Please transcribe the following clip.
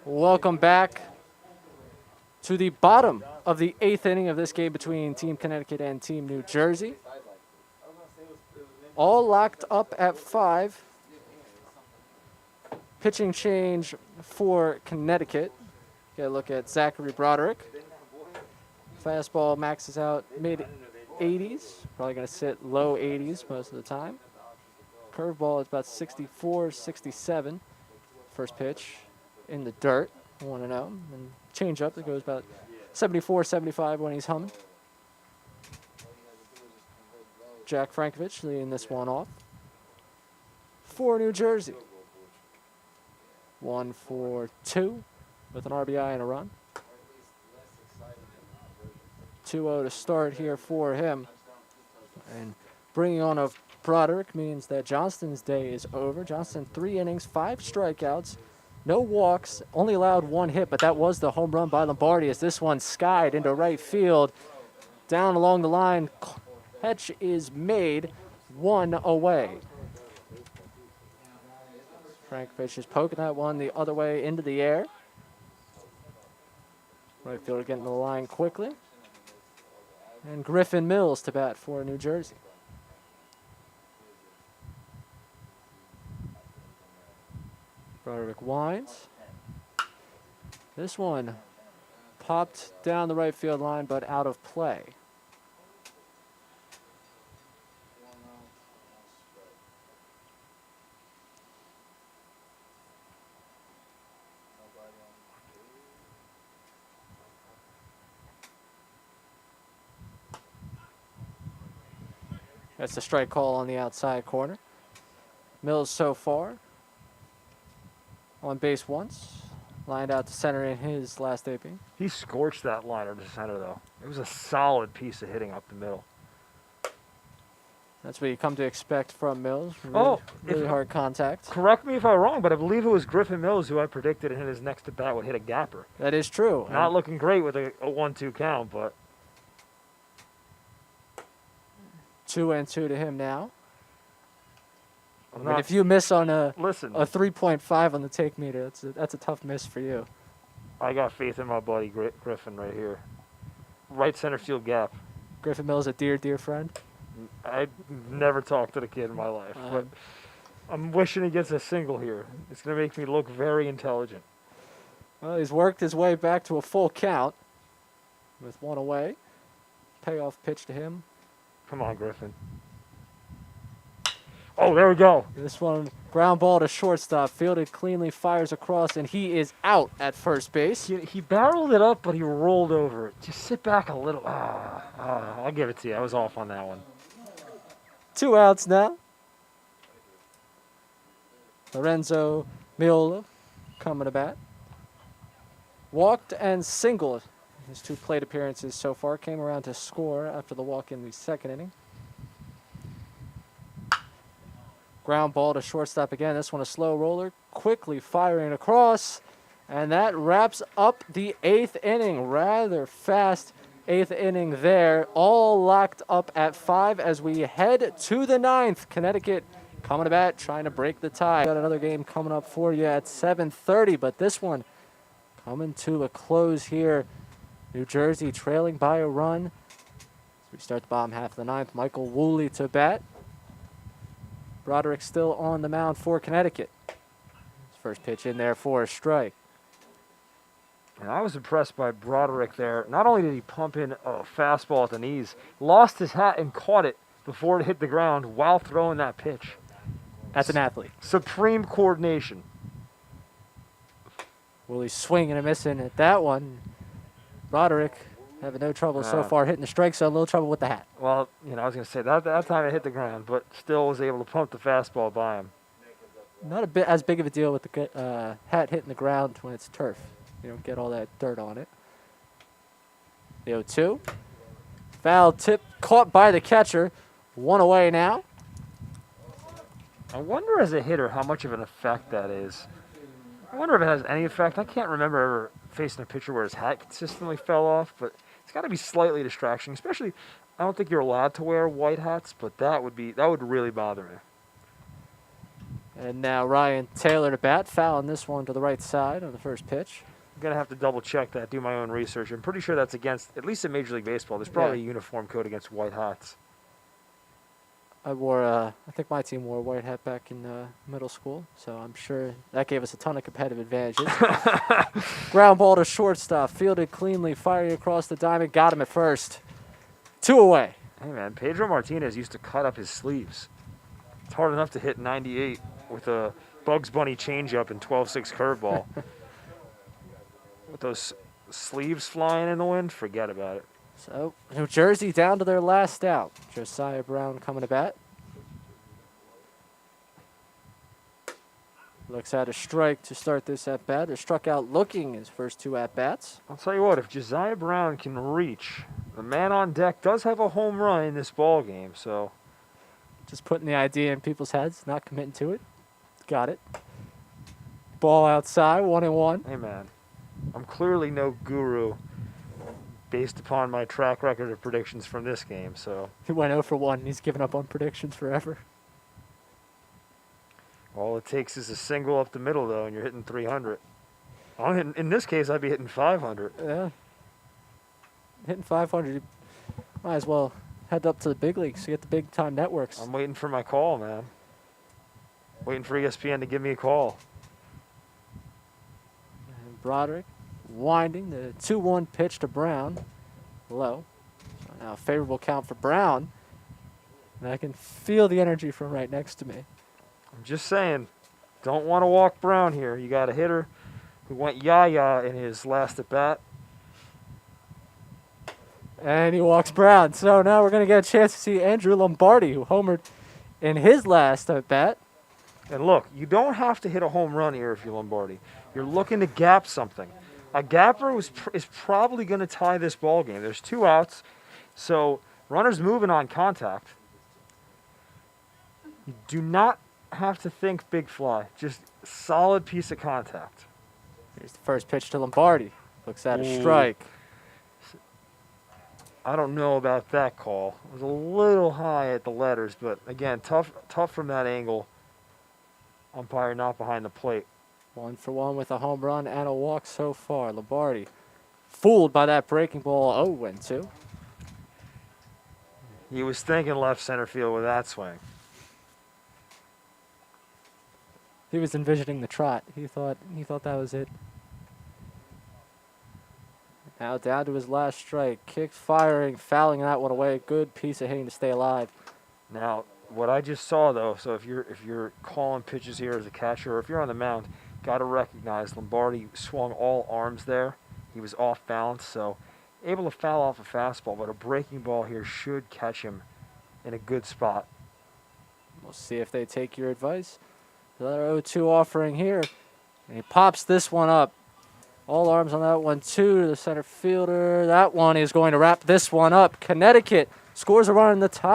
Welcome back to the bottom of the 8th inning of this game between Team Connecticut and Team New Jersey. All locked up at 5. Pitching change for Connecticut. Get a look at Zachary Broderick. Fastball maxes out mid-80s. Probably going to sit low 80s most of the time. Curveball is about 64, 67. First pitch in the dirt, 1-0. And changeup that goes about 74, 75 when he's humming. Jack Frankovich leading this one off for New Jersey. 1 for 2 with an RBI and a run. 2-0 to start here for him. And bringing on a Broderick means that Johnston's day is over. Johnston, 3 innings, 5 strikeouts, no walks, only allowed 1 hit, but that was the home run by Lombardi as this one skied into right field. Down along the line, catch is made, 1 away. Frankovich is poking that one the other way into the air. Right fielder getting the line quickly. And Griffin Mills to bat for New Jersey. Broderick winds. This one popped down the right field line, but out of play. That's the strike call on the outside corner. Mills so far on base once. Lined out to center in his last AP. He scorched that liner to center, though. It was a solid piece of hitting up the middle. That's what you come to expect from Mills. Really hard contact. Correct me if I'm wrong, but I believe it was Griffin Mills who I predicted in his next at bat would hit a gapper. That is true. Not looking great with a 1-2 count, but 2-2 to him now. If you miss on a 3.5 on the take meter, that's a tough miss for you. I got faith in my buddy Griffin right here. Right center field gap. Griffin Mills, a dear friend. I never talked to the kid in my life, but I'm wishing he gets a single here. It's going to make me look very intelligent. Well, he's worked his way back to a full count with 1 away. Payoff pitch to him. Come on, Griffin. Oh, there we go. This one, ground ball to shortstop, fielded cleanly, fires across, and he is out at first base. He barreled it up, but he rolled over it. Just sit back a little. I'll give it to you. I was off on that one. 2 outs now. Lorenzo Miola coming to bat. Walked and singled. His 2 plate appearances so far. Came around to score after the walk in the 2nd inning. Ground ball to shortstop again. This one a slow roller. Quickly firing across. And that wraps up the 8th inning. Rather fast 8th inning there. All locked up at 5 as we head to the 9th. Connecticut coming to bat, trying to break the tie. Got another game coming up for you at 7:30, but this one coming to a close here. New Jersey trailing by a run. As we start the bottom half of the 9th, Michael Woolley to bat. Broderick still on the mound for Connecticut. His first pitch in there for a strike. And I was impressed by Broderick there. Not only did he pump in a fastball at the knees, lost his hat and caught it before it hit the ground while throwing that pitch. That's an athlete. Supreme coordination. Woolley swinging and missing at that one. Broderick having no trouble so far hitting the strike zone, a little trouble with the hat. Well, I was going to say that time it hit the ground, but still was able to pump the fastball by him. Not a bit as big of a deal with the hat hitting the ground when it's turf. You don't get all that dirt on it. The 0-2. Foul tip caught by the catcher. 1 away now. I wonder as a hitter how much of an effect that is. I wonder if it has any effect. I can't remember ever facing a pitcher where his hat consistently fell off, but it's got to be slightly distraction. Especially, I don't think you're allowed to wear white hats, but that would really bother me. And now Ryan Taylor to bat, fouling this one to the right side on the first pitch. I'm going to have to double check that, do my own research. I'm pretty sure that's against, at least in Major League Baseball, there's probably a uniform code against white hats. I think my team wore a white hat back in middle school, so I'm sure that gave us a ton of competitive advantages. Ground ball to shortstop, fielded cleanly, firing across the diamond, got him at first. 2 away. Hey, man, Pedro Martinez used to cut up his sleeves. It's hard enough to hit 98 with a Bugs Bunny changeup and 12-6 curveball. With those sleeves flying in the wind, forget about it. So, New Jersey down to their last out. Josiah Brown coming to bat. Looks at a strike to start this at-bat. They're struck out looking his first 2 at-bats. I'll tell you what, if Josiah Brown can reach, the man on deck does have a home run in this ball game, so... Just putting the idea in people's heads, not committing to it. Got it. Ball outside, 1-1. Hey, man, I'm clearly no guru based upon my track record of predictions from this game, so... He went 0 for 1, and he's given up on predictions forever. All it takes is a single up the middle, though, and you're hitting 300. In this case, I'd be hitting 500. Yeah. Hitting 500, you might as well head up to the big leagues to get the big-time networks. I'm waiting for my call, man. Waiting for ESPN to give me a call. And Broderick winding the 2-1 pitch to Brown. Low. So now a favorable count for Brown. And I can feel the energy from right next to me. I'm just saying, don't want to walk Brown here. You got a hitter who went yah-yah in his last at-bat. And he walks Brown. So now we're going to get a chance to see Andrew Lombardi, who homered in his last at-bat. And look, you don't have to hit a home run here if you're Lombardi. You're looking to gap something. A gapper is probably going to tie this ball game. There's 2 outs, so runners moving on contact. You do not have to think big fly. Just solid piece of contact. Here's the first pitch to Lombardi. Looks at a strike. I don't know about that call. It was a little high at the letters, but again, tough from that angle. Umpire not behind the plate. 1 for 1 with a home run and a walk so far. Lombardi fooled by that breaking ball 0-2. He was thinking left center field with that swing. He was envisioning the trot. He thought that was it. Now down to his last strike. Kick, firing, fouling that one away. Good piece of hitting to stay alive. Now, what I just saw though, so if you're calling pitches here as a catcher, or if you're on the mound, got to recognize Lombardi swung all arms there. He was off balance, so able to foul off a fastball, but a breaking ball here should catch him in a good spot. We'll see if they take your advice. Another 0-2 offering here. And he pops this one up. All arms on that one, too, to the center fielder. That one is going to wrap this one up. Connecticut scores a run in the top.